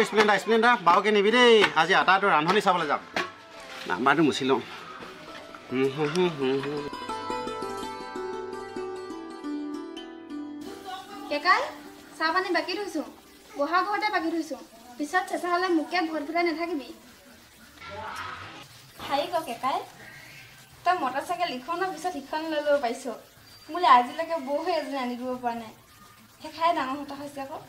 Splendor বাওকে নিবি দেই আজি আটাটো ৰান্ধনি চাবলৈ যাম নাম্বাৰটো মুচি লওঁ কেকাই চাহ পানী বাকি থৈছোঁ বহা ঘৰতে বাকি থৈছোঁ পিছত চেঁচা হ'লে মোকে ভট ভটাই নাথাকিবি হাই ক কেকাই তই মটৰচাইকেল ইখনৰ পিছত সিখন লৈ ল'ব পাৰিছ মোলৈ আজিলৈকে বৌহে এজনী আনি দিব পৰা নাই সেইখাই ডাঙৰ হতা হৈছে আকৌ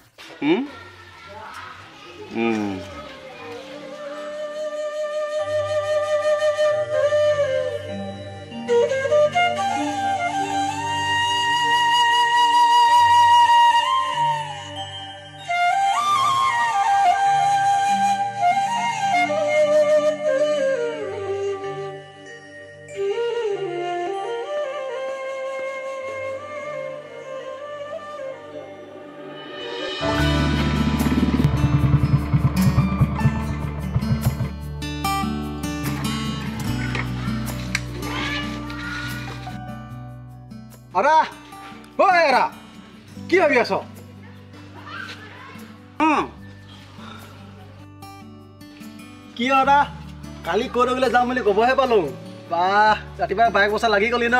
আৰা ঐ আৰা কি ভাবি আছ কি আৰা কালি ক'ত গ'লে যাম বুলি ক'বহে পালোঁ বাহ ৰাতিপুৱা বাইক বচা লাগি গ'লি ন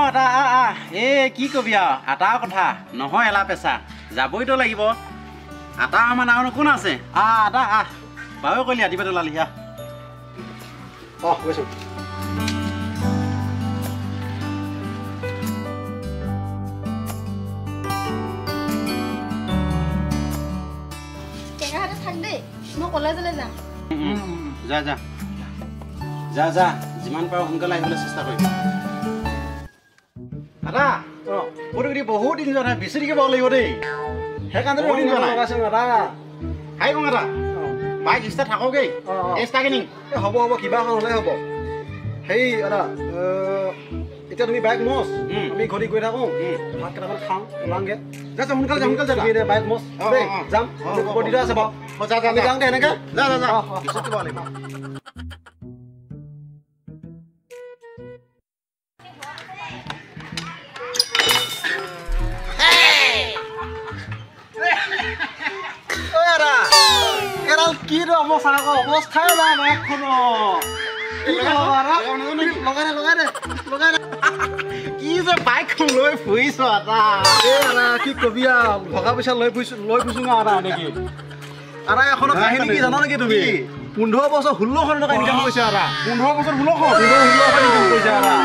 আটা এই কি কবি আৰু আটাৰ কথা নহয় এলা পেচা যাবইতো লাগিব আটা আমাৰ ডাঙৰ কোন আছে আটা বাৰু ক'লি ৰাতিপুৱা ওলালি গৈছোঁ মই কলেজলৈ যাম যা যিমান পাৰো সোনকালে আহিবলৈ চেষ্টা কৰিবি দাদা ফটোকেইটি বহুত দিন যোৱা নাই বেছি দিব লাগিব দেই সেইকাৰণে হাই কওঁ এটা বাইক ষ্টাৰ্ট থাকোগৈ ষ্টাৰ্টিং হ'ব কিবা এখন হ'লে হ'ব হেৰি দাদা এতিয়া তুমি বাইক মচ আমি ঘড়ী গৈ থাকোঁ ভাত কেইটামান খাওঁ ওলাওঁগৈ সোনকালে বাইক মচ যাম খবৰ দি আছে বাৰু আমি যাওঁগৈ এনেকৈ পিছত দিব লাগিব কি অৱস্থা আকৌ অৱস্থাই নাই বাইকখনৰ কি যে বাইকখন লৈ ফুৰিছ কি কবি ভগা পইচা লৈ ফুৰিছো আদা নেকি আদা এখনৰ কাহিনী কি জানা নেকি তুমি 15 বছৰ 16,000 টকা ইনকাম কৰিছে আদা 15 বছৰ 16,000 ইনকাম কৰিছে আদা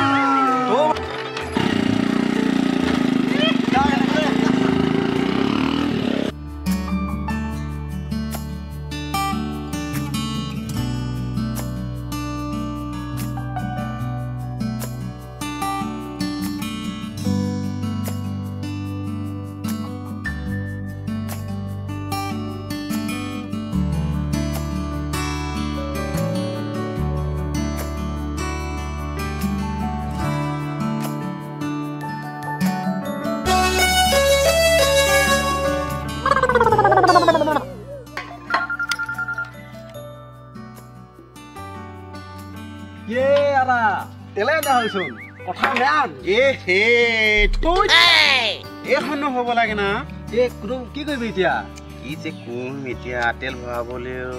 কথা বেয়া এইখনো হ'ব লাগে না কি কৰিবি এতিয়া কি যে কম এতিয়া তেল ভৰাবলৈও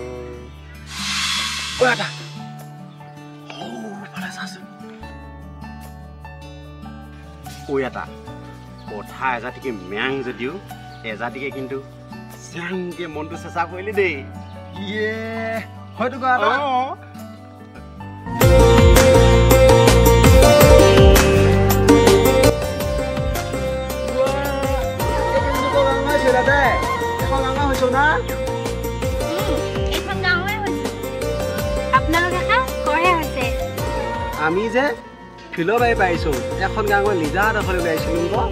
এটা কথা এজাতিকে মেং যদিও এজাতিকে কিন্তু চেংকে মনটো চেঁচা কৰিলি দেই হয়তো আমি যে ফিল্ডৰ বাৰী পাইছোঁ এখন গাঁৱৰ নিজা দখল গাইছিলোঁ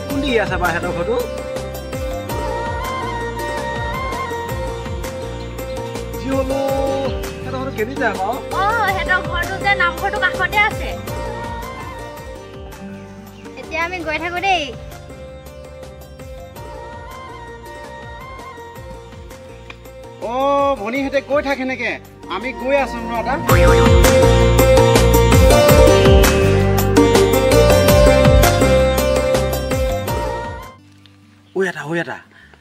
কোন দি আছে বাৰু সিহঁতৰ ঘৰটো যি হ'লো সিহঁতৰ ঘৰটো কেনি যায় বাৰু সিহঁতৰ ঘৰটো যে নামঘৰটো কাষতে আছে এতিয়া আমি গৈ থাকোঁ দেই ভনীহঁতে গৈ থাকে নেকি আমি গৈ আছো ন এটা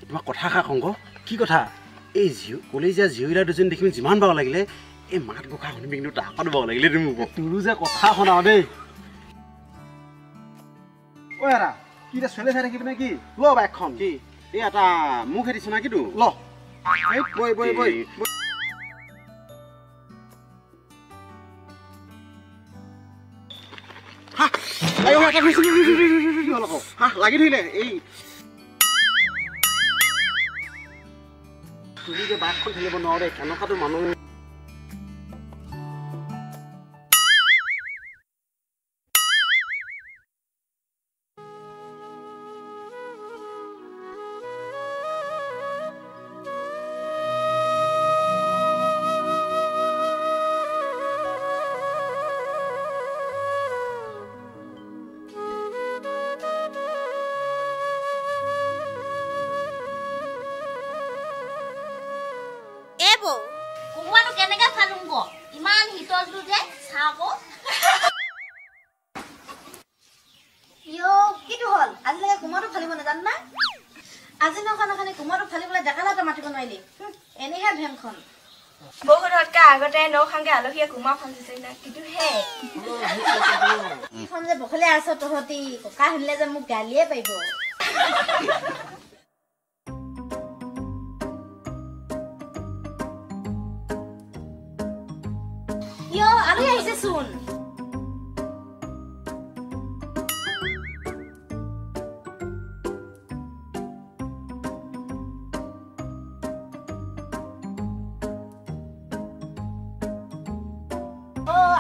তোমাক কথা খা কংগ কি কথা এই কলেজীয়া জীয়ৰীলা দুজনী দেখিম যিমান পাব লাগিলে এই মাত গোখা শুনিবি কিন্তু তাকত পাব লাগিলে তুমি মোক তোৰো যে কথা শুনাও দেই ঐ এৰা কি এতিয়া চলে চাই থাকিবি নে কি ল বাইকখন কি এই এটা মোক হেৰিছ না কিটো ল বৈ বৈ বৈ লাগি ধৰিলে এই তুমি যে বাইকখন ঠেলিব নোৱাৰো দেই কেনেকুৱাটো মানুহ কোমোৰাটো কেনেকে ফালুং গ ইমান হিতলটো যে চাব ইয়ো কিটো হল আজিলৈকে কোমোৰাটো ফালিব নাজান না আজি নখানে কোমোৰাটো ফালিবলৈ ডেকালাতে মাতিব নোৱাৰিলি এনেহে ভেংখন বহুততকৈ আগতে নখাংগে আলহীয়ে কুমা ফালিছে না কিন্তু হে এইখন যে বখলে আছ তহঁতি ককা শুনিলে যে মোক গালিয়ে পাৰিব ইয়ো আলহী আহিছে চোন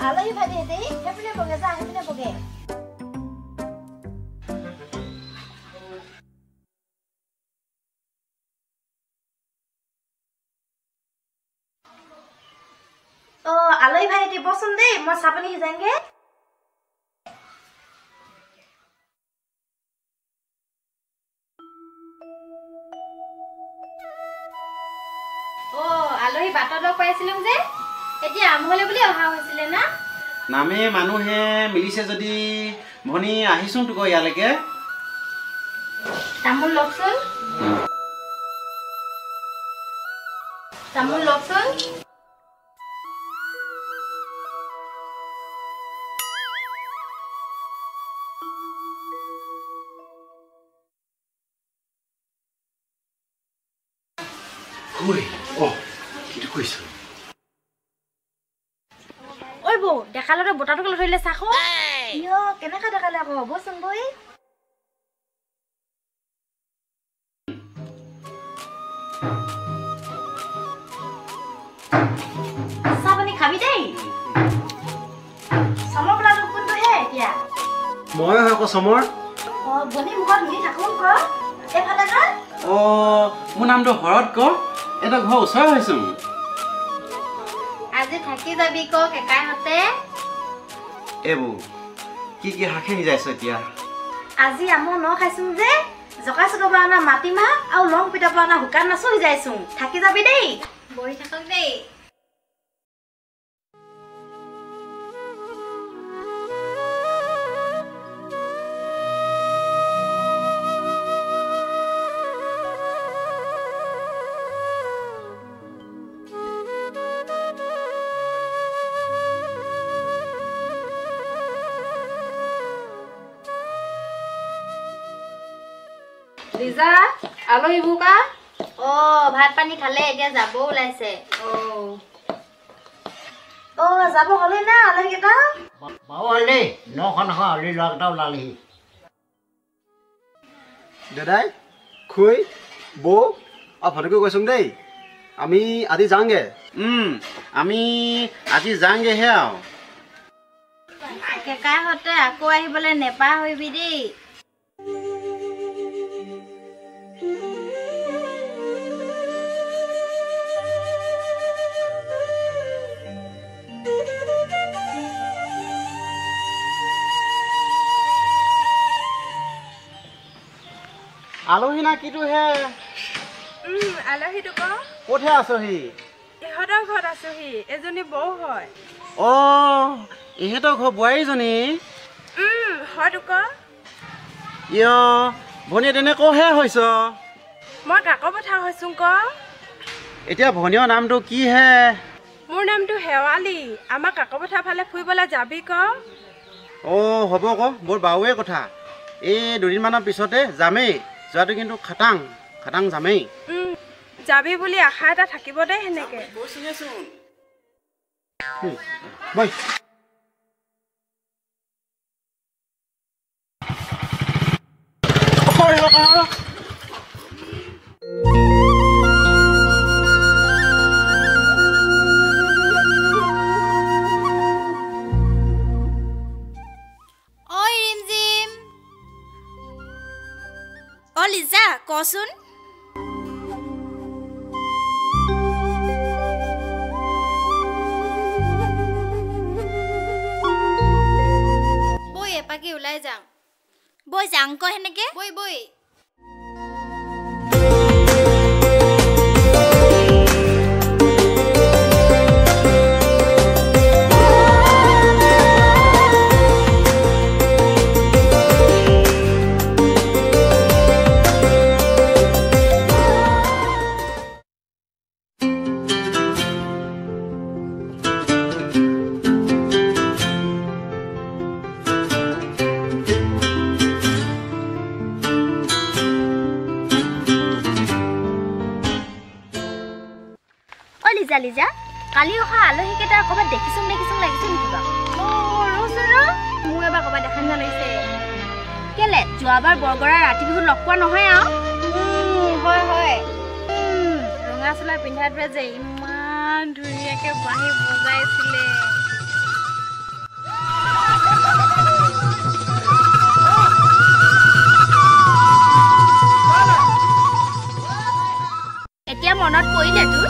আলহী ভাইটি হেঁতে সেইপিনে বগে যা সেইপিনে বগে আলহী ভাইটি বচোন দেই মই চাপানি সিজাংগে আলহী বাটত লগ পাইছিলো যে এতিয়া আমহলে বুলি অহা হৈছিলে না নামে মানুহে মিলিছে যদি ভনী আহিছোন তোক ইয়ালৈকে তামোল লওকচোন কিটো কৈছো ঐ বৌ দেখালতে বতাটোক ধৰিলে চাখ ইয় কেনেকা দেখালে আকৌ হ'বচোন বৈ চাপানি খাবি দেই চমৰ বোলাটো কোনটোহে এতিয়া মই হয় আকৌ চমৰ বনি মুখত মিলি থাকোঁ ক এইফালে কা মোৰ নামটো হৰত ক এটা ঘৰ ওচৰ হৈছো আজি থাকি যাবি ক কেকাইহঁতে এইবোৰ কি কি হাঁহি যাইছ এতিয়া আজি আমৰ ন খাইছো যে জকা চকা পৰা অনা মাটিমাহ আৰু লং পিঠা পৰা অনা শুকান মাছো সিজাইছো থাকি যাবি দেই বহি থাকক দেই লিজা আলহী বুকা ভাত পানী খালে এতিয়া যাব ওলাইছে যাব হলে না আলহী কেইটা বাবু হলে নখন আলহী ল'ৰাকেইটা ওলালেহি দাদাই খুই বৌ আৰু ভণ্টিকো কৈছোং দেই আমি আজি যাওঁগে আমি আজি যাওঁগেহে আৰু কেকাইহঁতে আকৌ আহিবলৈ নেপাহৰিবি দেই আলহী না কিটো হে আলহীটো ক ক'তহে আছহি ইহঁতৰ ঘৰত আছোহি এজনী বৌ হয় ইহঁতৰ ঘৰ বোৱাৰীজনী হয়তো ক ইয় ভনীয়ে তেনেকৈহে হৈছ মই কাকপথাৰ হৈছোঁ ক এতিয়া ভনীয় নামটো কি হে মোৰ নামটো হেৱালী আমাৰ কাকপথাৰ ফালে ফুৰিবলৈ যাবি ক অ' হ'ব আকৌ মোৰ বাউৱে কথা এই দুদিনমানৰ পিছতে যামেই যোৱাটো কিন্তু খাটাং যামেই যাবি বুলি আশা এটা থাকিব দেই সেনেকে বৈ ঐ ৰিমজিম অ লিজা কচোন বৈ এপাকি ওলাই যাওঁ বৈ যাওঁ ক সেনেকে বৈ বৈ লিজা কালি অহা আলহীকেইটা ক'ৰবাত দেখিছোঁ লাগিছে নেকি বাৰু মোৰ এবাৰ ক'ৰবাত দেখা নিচিনা লাগিছে কেলে যোৱাবাৰ বৰগৰা ৰাতি বিহুত লগ পোৱা নহয় আৰু হয় ৰঙা চোলা পিন্ধাটোৱে যে ইমান ধুনীয়াকৈ বাঁহী বজাইছিলে এতিয়া মনত পৰিলে তোৰ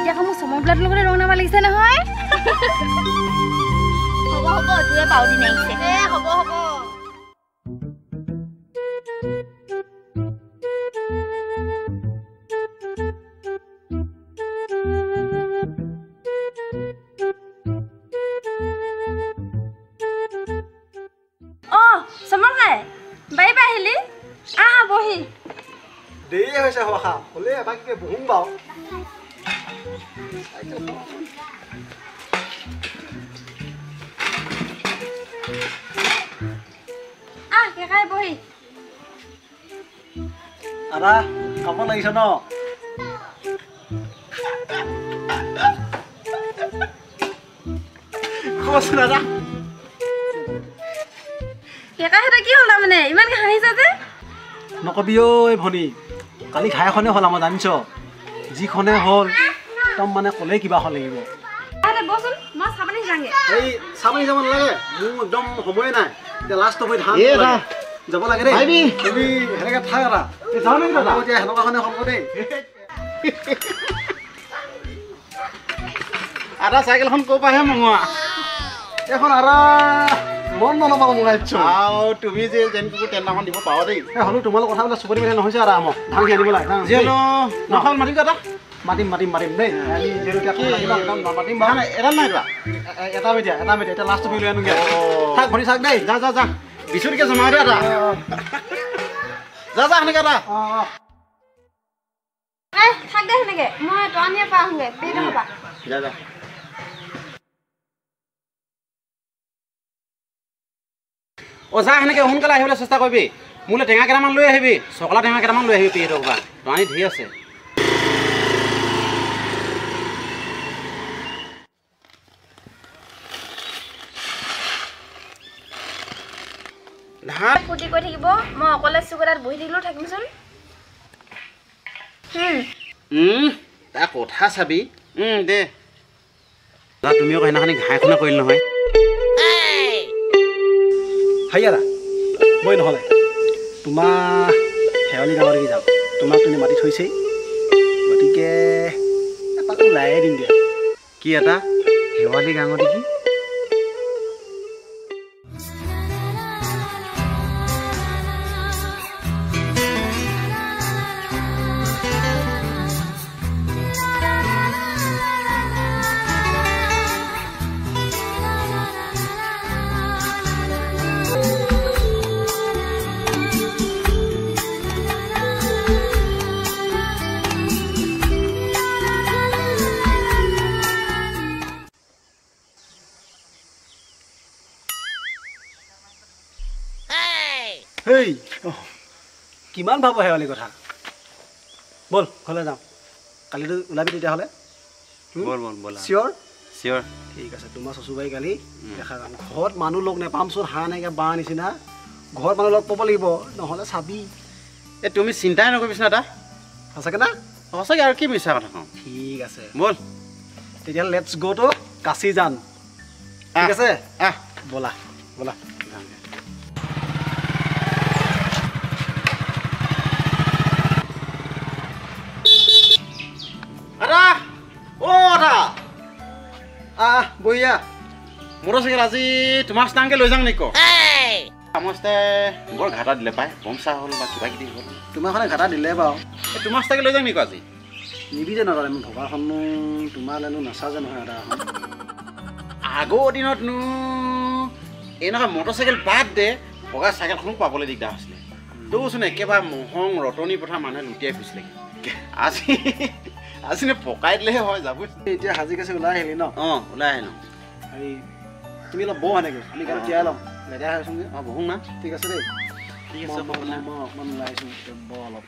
এতিয়া মোৰ চমৰ ব্লাড লগতে ৰং নামা লাগিছে নহয় হ'ব তোৰে পাউদি নাহিছে হ'ব চমৰ খাই বাই বাই আহিলি বহি দেৰি হৈছে হোৱা হ'লে এবাৰকে বহোঁ বাৰু কেকাই বহি দাদা কামত লাগিছে ন কচোন দাদা কেকাহঁতে কি হ'ল তাৰমানে ইমানকে হাঁহিছা যে নকবি ঐ ভনী কালি ঘাইখনে হ'ল আমাৰ জানিছ যিখনে হ'ল একদম মানে ক'লেই কিবা হ'ল লাগিব বচোন মই চাবলৈ যাওঁগে এই চাবলৈ যাব নালাগে মোৰ একদম সময়ে নাই এতিয়া লাষ্ট হৈ ধান যাব লাগে দেই তুমি সেনেকে থাক এটা যাওঁ নেকি দাদা এতিয়া সেনেকুৱাখনে হ'ব দেই আদা চাইকেলখন ক'ৰ পৰাহে মঙোৱা এখন আৰু মন নল'ব মঙাইছো আৰু তুমি যে যেনেকৈ টেণ্টাখন দিব পাৰা দেই হ'লেও তোমালোক কথা বোলে চুপতি মেলি নহৈছে আৰু আমাক ধান আনিব লাগে যিহেতু নহ'ল মাতিব এটা মাতিম দেই মাতিম এডাল নাই যোৱা এটা বেটিয়া এতিয়া লাষ্ট লৈ আনোগৈ থাক ভনী চাক দেই যা বিচুৰিকে জমা দিয়া এটা যা সেনেকৈ এটা থাক দে সেনেকে মই টনিয়ে পৰা আহোঁগে পেট হ'বা যা যা সেনেকৈ সোনকালে আহিবলৈ চেষ্টা কৰিবি মোলৈ টেঙা কেইটামান লৈ আহিবি চকলা টেঙা কেইটামান লৈ আহিবি পেহিহঁতৰ পৰা টনি ধেৰ আছে ধান ফূৰ্তি কৰি থাকিব মই অকলে চুকতাত বহি থাকিলেও থাকিমচোন তাৰ কথা চাবি দে তুমি আকৌ সেইদিনাখনি ঘাইখনে কৰিল নহয় হাইয়াৰা মই নহ'লে তোমাৰ শেৱালি গাঁৱৰ দেখি যাম তোমাক তুমি মাতি থৈছেই গতিকে এপাক ওলায়ে দিম দিয়া কি এটা শেৱালি গাঁৱৰ দেখি দেই কিমান ভাব শেৱালি কথা বল ঘৰলৈ যাওঁ কালিতো ওলাবি তেতিয়াহ'লে বল বল বল চিয়'ৰ চিয়'ৰ ঠিক আছে তোমাৰ চচুবাৰী কালি দেখা যাম ঘৰত মানুহ লগ নেপামচোন হাঁহ নাইকিয়া বাঁহ নিচিনা ঘৰত মানুহ লগ পাব লাগিব নহ'লে চাবি এই তুমি চিন্তাই নকৰিবিচোন এটা সঁচাকৈ না সঁচাকৈ আৰু কি মিছা কথা কওঁ ঠিক আছে বল তেতিয়াহ'লে লেটছ গ' টু কাচিজান ঠিক আছে আহ ব'লা ব'লা আদা অ' আদা বঢ়িয়া মটৰচাইকেল আজি তোমাৰ ষ্টাংকে লৈ যাওঁ নেকি সমস্তে বৰ ঘাটা দিলে পাই বমচা হ'ল বা কিবা কিবি হ'ল তোমাৰখনে ঘাটা দিলে বাৰু এই তোমাৰ ষ্টাংকে লৈ যাওঁ নেকি আজি নিবি যে নাজানে মোৰ ভগাখনো তোমালৈনো নাচাজে নহয় এটা এখন আগৰ দিনতনো এনেকুৱা মটৰচাইকেল বাদ দে ভগা চাইকেলখনো পাবলৈ দিগদাৰ হৈছিলে তোৰচোন একেবাৰে মহং ৰতনী পথাৰ মানুহে লুটিয়াই ফুৰিছিলে আজি আজিনে পকাই দিলেহে হয় যাবই এতিয়া সাজি কাচি ওলাই আহিলি ন অঁ ওলাই আহিলোঁ হেৰি তুমি অলপ বহ এনেকৈ আমি গাড়ী তিয়াই ল'ম লেতেৰা হৈছোঁগৈ অঁ বহোঁ না ঠিক আছে দেই ঠিক আছে মই অকণমান ওলাই আহিছোঁ বহ অলপ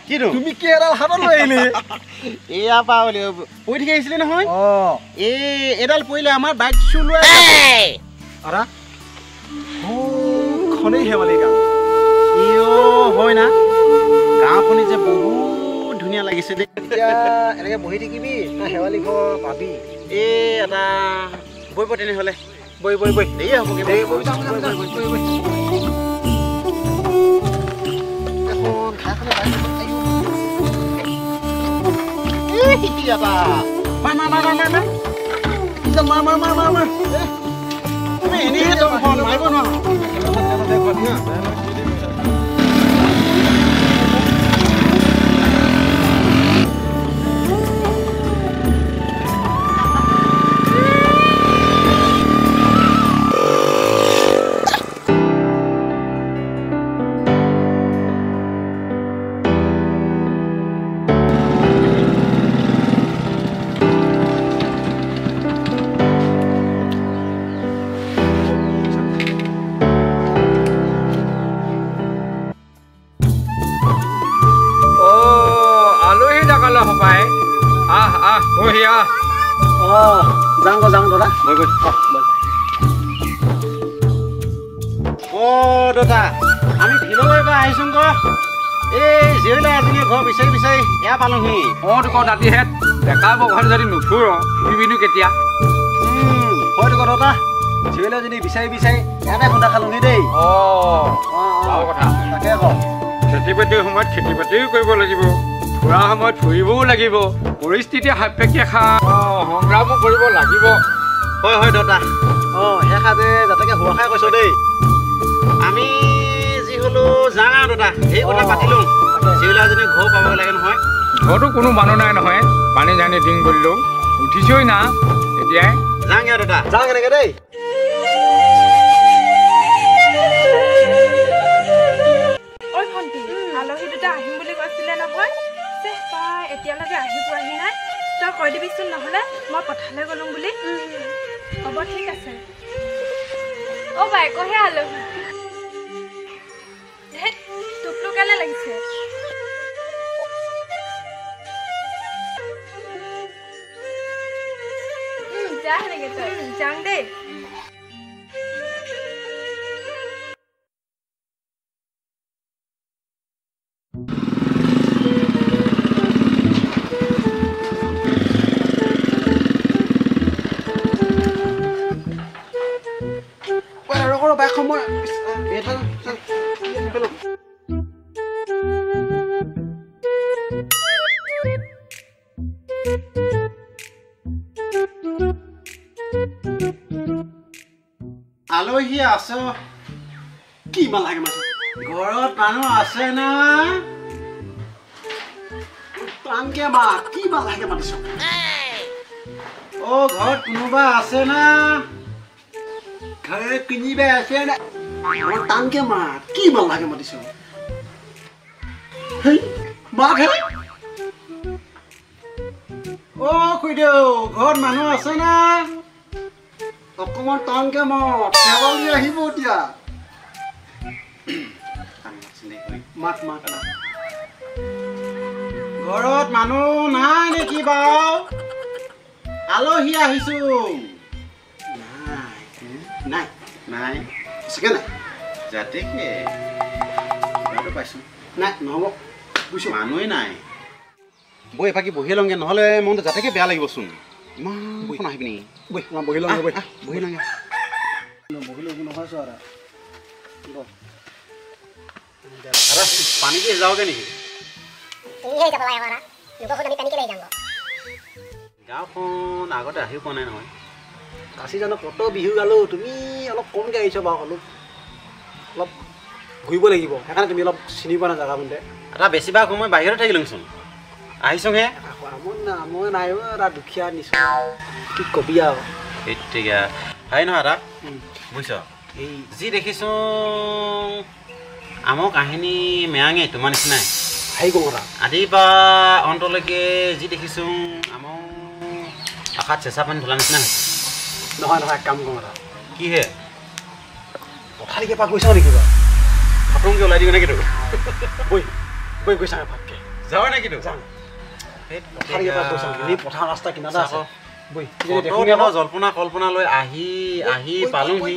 কিনো তুমি কি এডাল হাতত লৈ আহিলি এয়া পা বুলি পৰি থাকি আহিছিলে নহয় অঁ এডাল পৰিলে আমাৰ বাইক চলোৱাই আৰা খনেই শেৱালি গাঁও হয় না গাঁওখনি যে বহুত ধুনীয়া লাগিছে দেই এতিয়া এনেকৈ বহি থাকিবি না শেৱালি ঘৰ পাবি এটা বহিব তেনেহ'লে বহি বহি বহি দেৰিয়ে হ'বগৈ এখন ঠাইখনে তুমি এনেহে মাৰিব নোৱাৰা যাওঁ দাদা দাদা আমি ফিল্ডলৈ এবাৰ আহিছোঁ গ এই জীয়লৈ এজনী ঘৰ বিচাৰি বিচাৰি এয়া পালোহি তোক দাঁতিহেঁত ডেকা বঘৰত যদি নুফুৰ ফুৰিবিনো কেতিয়া হয়তো দাদা জীয়লৈ যদি বিচাৰি বিচাৰি ইয়াতে খুন্দা খালোহি দেই কথা তাকে আকৌ খেতি বাতিৰ সময়ত খেতি বাতিও কৰিব লাগিব ফুৰা সময়ত ফুৰিবও লাগিব পৰিস্থিতি সাপেক্ষে সংগ্ৰামো কৰিব লাগিব হয় দাদা সেই সাজে যাতেকে হোৱা খাই কৈছ দেই আমি যি হ'লেও যাওঁ আৰু দাদা সেই কথা পাতিলোঁ জীয়লৈ এজনী ঘৰ পাব লাগে নহয় ঘৰতো কোনো মানুহ নাই নহয় পানী জানি ডিং কৰিলেও উঠিছই না এতিয়াই যাওঁগৈ আৰু দাদা যাওঁ কেনেকৈ দেই ঐ ভণ্টি আলহী দুটা আহিম বুলি কৈছিলে নহয় এতিয়ালৈকে আহি পোৱাহি নাই তই কৈ দিবিচোন নহ'লে মই পথাৰলৈ গ'লো বুলি হ'ব ঠিক আছে অ' বাই কহে আলহী তোকটো কেনে লাগিছে যা সেনেকে তই যাওঁ দেই বাইক সময় আলহী আছ কি ইমান লাগে মাছ ঘৰত মানুহ আছে না টানকে মা কি ইমান লাগে মাতিছ ঘৰত কোনোবা আছে না ঘৰে কিনিবে আছে না টানকে মা কি ইমান লাগে মাতিছ হেই মাতহে অ' খুইদেউ ঘৰত মানুহ আছে না অকণমান টানকে মত শেৱালি আহিব এতিয়া মাত মাত ঘৰত মানুহ নাই নেকি বাৰু আলহী আহিছো নাই নাই সঁচাকে নাই যাতে পাইছো নাই নহ'ব বুজিছোঁ মানুহেই নাই বৈ এফাকি বহি লওঁগে নহ'লে মনটো যাতেকে বেয়া লাগিবচোন ইমান আহিবি নেকি বৈ আমাৰ বহি লওঁগে বৈ বহি লওঁগে বহি লওঁগে নহয় চোৱা পানীকে যাওঁগে নেকি গাঁওখন আগতে আহি পোৱা নাই নহয় কাশী জানো কত বিহু গালো তুমি অলপ কমকৈ আহিছ বাৰু অলপ ঘূৰিব লাগিব সেইকাৰণে তুমি অলপ চিনি পোৱা নাই জেগা মতে এটা বেছিভাগ সময় বাহিৰত থাকিলোচোন আহিছোঁহে মই নাই এটা দুখীয়া নিছো কি কবি আৰু ঠিক হয় নহয় এটা বুজিছ এই যি দেখিছোঁ আমাৰ কাহিনী মেয়াঙে তোমাৰ নিচিনাই হেৰি কওঁ এটা আদিৰ পৰা অন্তলৈকে যি দেখিছোঁ আমাৰ আশাত চেঁচা পানী ঢলা নিচিনা হৈছে নহয় নহয় কাম কৰোঁ এটা কিহে পথালিকে পৰা গৈছা নেকি বাৰু ফটোংকে ওলাই দিওঁ নেকি তোক বৈ বৈ গৈছা ভাতকৈ যাওঁ নেকি তোক যাওঁ পথালিকে পৰা গৈছা এই পথাৰ ৰাস্তা কিনাৰতে আছে বৈ জল্পনা কল্পনা লৈ আহি আহি পালোহি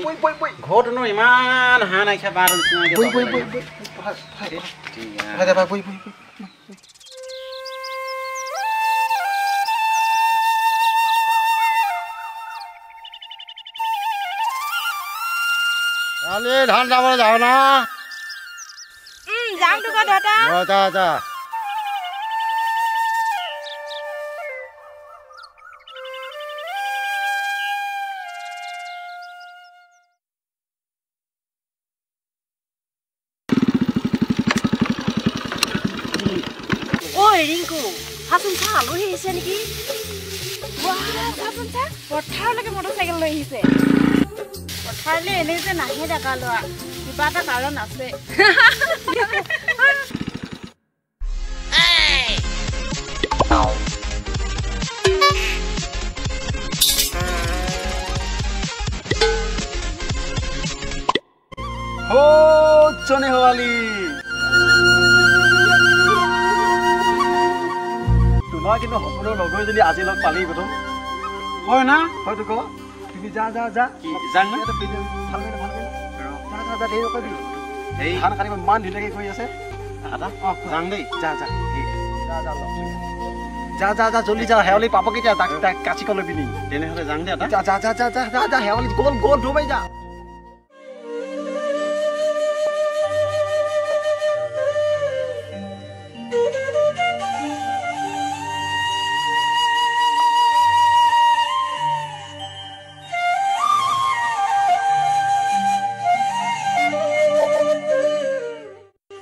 ঘৰটোনো ইমান হাঁহ নাইকিয়া বাৰ নিচিনা ধান যাবলৈ যাওঁ না যাম তোক দাদা যা যা ৰিংকু চাচোন চা আলহী আহিছে নেকি চাচোন চা পথাৰলৈকে মটৰচাইকেল লৈ আহিছে পথাৰলৈ এনেই যে নাহে ডেকা লোৱা কিবা এটা কাৰণ আছে জনে শেৱালি তোমাৰ কিন্তু সকলো লগৰ যদি আজি লগ পালি প্ৰথম হয় না হয়তো কবা তুমি যা যা যা যাং না এই ধান কাটিব ইমান ধুনীয়াকৈ কৰি আছে যাং দেই যা যা যা যা যা জলদি যা শেৱালি পাব কেতিয়া তাক কাচিক লৈ পিনি তেনেহ'লে যাং দে এটা যা যা যা যা যা যা শেৱালি গ'ল গ'ল ধুবাই যা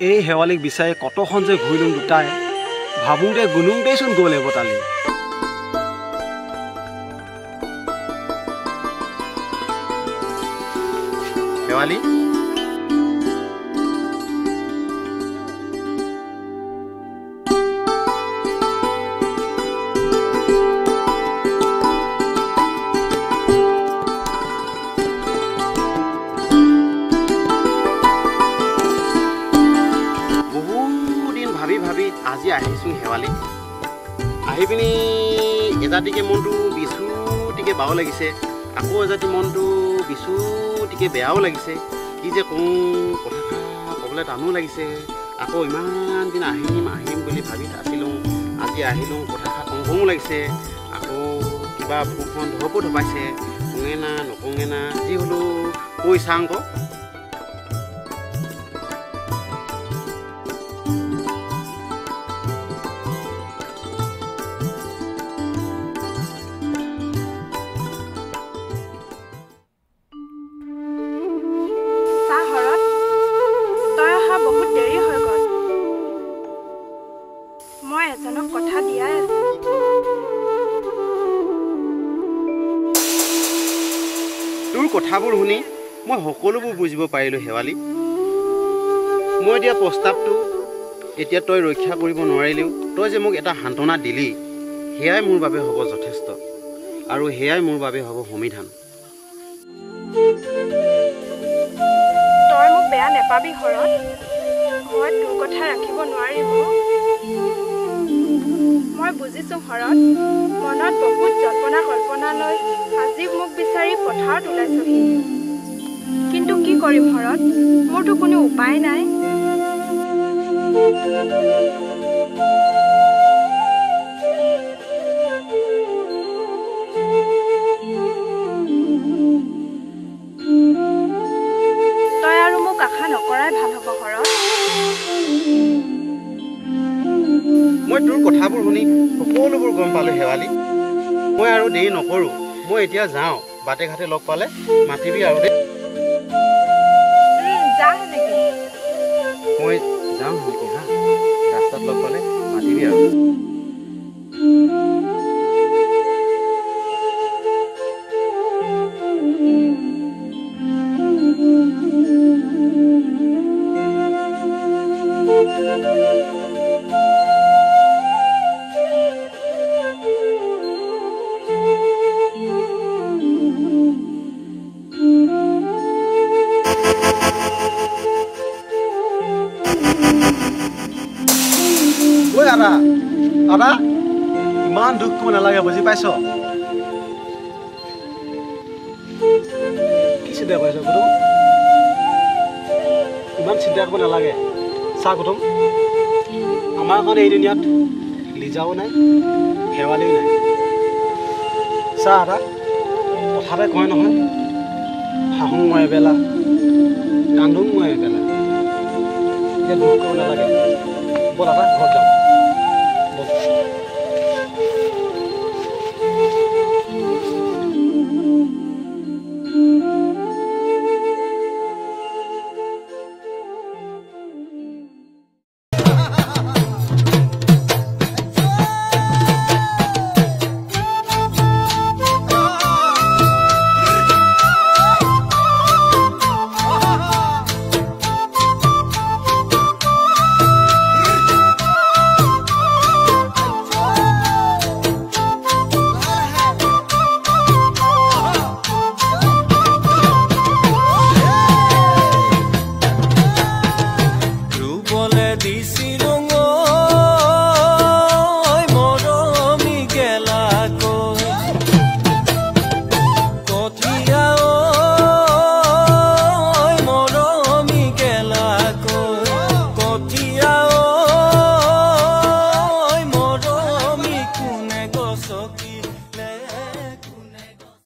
এই শেৱালিক বিচাৰি কতখন যে ঘূৰিলোঁ দুটাই ভাবোঁতে গুণোতেইচোন গ'ল এবতালি শেৱালি আজি আহিছোঁ শেৱালি আহি পিনি এজাতিকে মনটো বিচুটিকে বাও লাগিছে আকৌ এজাতি মনটো বিচুটিকে বেয়াও লাগিছে কি যে কওঁ কথাষাৰ ক'বলৈ টানো লাগিছে আকৌ ইমান দিন আহিম আহিম বুলি ভাবি আছিলোঁ আজি আহিলোঁ কথাষাৰ কওঁ কওঁ লাগিছে আকৌ কিবা বুকুখন ধপো ধপাইছে কওঁগে না নকওঁগে না যি হ'লেও কৈ চাওঁ আকৌ তোৰ কথাবোৰ শুনি মই সকলোবোৰ বুজিব পাৰিলোঁ শেৱালি মই দিয়া প্ৰস্তাৱটো এতিয়া তই ৰক্ষা কৰিব নোৱাৰিলেও তই যে মোক এটা সান্তনা দিলি সেয়াই মোৰ বাবে হ'ব যথেষ্ট আৰু সেয়াই মোৰ বাবে হ'ব সমিধান তই মোক বেয়া নেপাবি হৰত মই তোৰ কথা ৰাখিব নোৱাৰিম মই বুজিছোঁ হৰত মনত বহুত জল্পনা কল্পনা লৈ আজি মোক বিচাৰি পথাৰত ওলাইছোহি কিন্তু কি কৰিম হৰত মোৰতো কোনো উপায় নাই তই আৰু মোক আশা নকৰাই ভাল হ'ব হৰত মই তোৰ কথাবোৰ শুনি সকলোবোৰ গম পালোঁ শেৱালি মই আৰু দেৰি নকৰোঁ মই এতিয়া যাওঁ বাটে ঘাটে লগ পালে মাতিবি আৰু দেই যা সেনেকে মই যাম নেকি হা ৰাস্তাত লগ পালে মাতিবি আৰু ঐ আদা আদা ইমান দুখ কৰিব নালাগে বুজি পাইছ কি চিন্তা কৰিছ কুটুম ইমান চিন্তা কৰিব নালাগে চা কুটুম আমাৰ কাৰণে এই দুনিয়াত লিজাও নাই শেৱালিও নাই চা আদা কথাতে কয় নহয় হাঁহো মই এবেলা কান্দো মই এবেলা এতিয়া দুখ কৰিব নালাগে ব'ল আদা ঘৰত যাওঁ